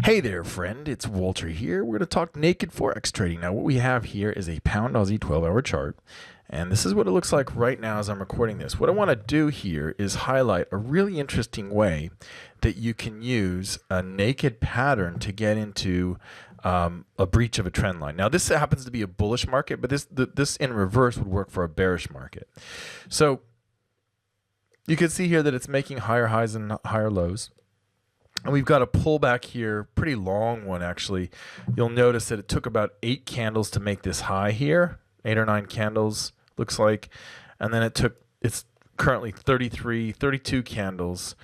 Hey there, friend. It's Walter here. We're going to talk naked Forex trading. Now, what we have here is a pound Aussie 12-hour chart. And this is what it looks like right now as I'm recording this. What I want to do here is highlight a really interesting way that you can use a naked pattern to get into a breach of a trend line. Now, this happens to be a bullish market, but this in reverse would work for a bearish market. So you can see here that it's making higher highs and higher lows. And we've got a pullback here, pretty long one actually. You'll notice that it took about 8 candles to make this high here, 8 or 9 candles looks like. And then it's currently 32 candles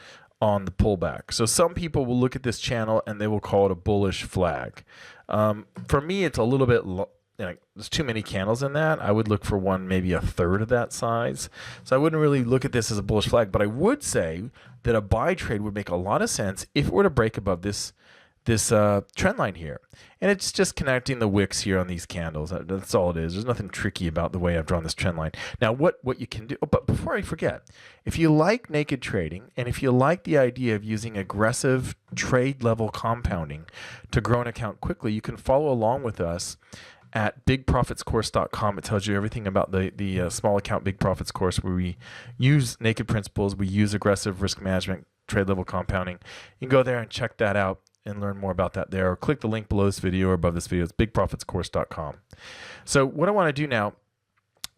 on the pullback. So some people will look at this channel and they will call it a bullish flag. For me, it's a little bit there's too many candles in that. I would look for one maybe a third of that size. So I wouldn't really look at this as a bullish flag, but I would say that a buy trade would make a lot of sense if it were to break above this trend line here. And it's just connecting the wicks here on these candles. That's all it is. There's nothing tricky about the way I've drawn this trend line. Now, what you can do, but before I forget, if you like naked trading and if you like the idea of using aggressive trade level compounding to grow an account quickly, you can follow along with us at bigprofitscourse.com. It tells you everything about the small account big profits course, where we use naked principles, we use aggressive risk management, trade level compounding. You can go there and check that out and learn more about that there, or click the link below this video or above this video. It's bigprofitscourse.com. So what I want to do now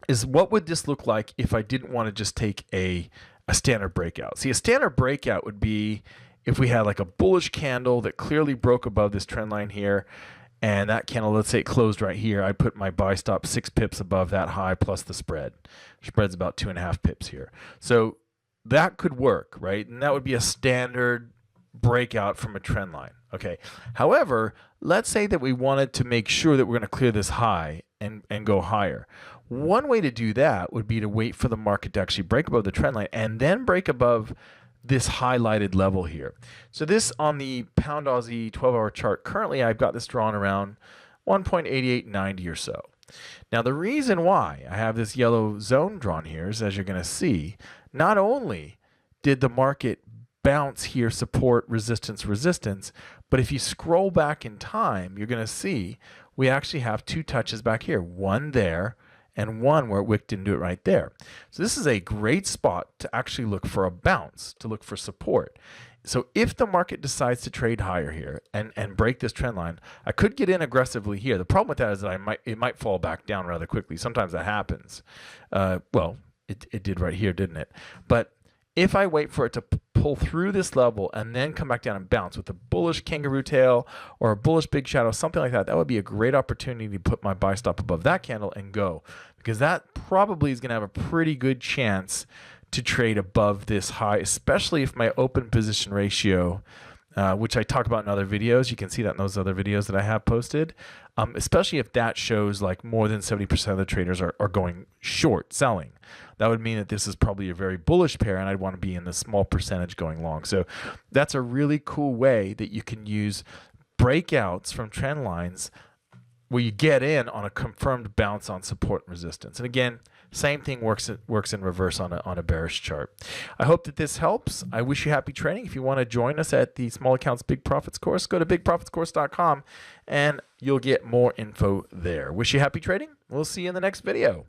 is, what would this look like if I didn't want to just take a standard breakout? See, a standard breakout would be if we had like a bullish candle that clearly broke above this trend line here, and that candle, let's say it closed right here, I'd put my buy stop 6 pips above that high plus the spread. Spread's about 2.5 pips here. So that could work, right? And that would be a standard breakout from a trend line. Okay. However, let's say that we wanted to make sure that we're going to clear this high and go higher. One way to do that would be to wait for the market to actually break above the trend line and then break above this highlighted level here. So this on the pound Aussie 12-hour chart, currently I've got this drawn around 1.8890 or so. Now the reason why I have this yellow zone drawn here is, as you're going to see, not only did the market bounce here, support, resistance, resistance, but if you scroll back in time, you're going to see we actually have 2 touches back here, one there and one where Wick didn't do it right there. So this is a great spot to actually look for a bounce, to look for support. So if the market decides to trade higher here and break this trend line, I could get in aggressively here. The problem with that is that it might fall back down rather quickly. Sometimes that happens. Well, it did right here, didn't it? But if I wait for it to pull through this level and then come back down and bounce with a bullish kangaroo tail or a bullish big shadow, something like that, that would be a great opportunity to put my buy stop above that candle and go, because that probably is going to have a pretty good chance to trade above this high, especially if my open position ratio, which I talk about in other videos, you can see that in those other videos that I have posted, especially if that shows like more than 70% of the traders are going short, selling. That would mean that this is probably a very bullish pair, and I'd want to be in the small percentage going long. So that's a really cool way that you can use breakouts from trend lines where you get in on a confirmed bounce on support and resistance. And again, same thing works in reverse on a bearish chart. I hope that this helps. I wish you happy trading. If you want to join us at the Small Accounts Big Profits course, go to bigprofitscourse.com and you'll get more info there. Wish you happy trading. We'll see you in the next video.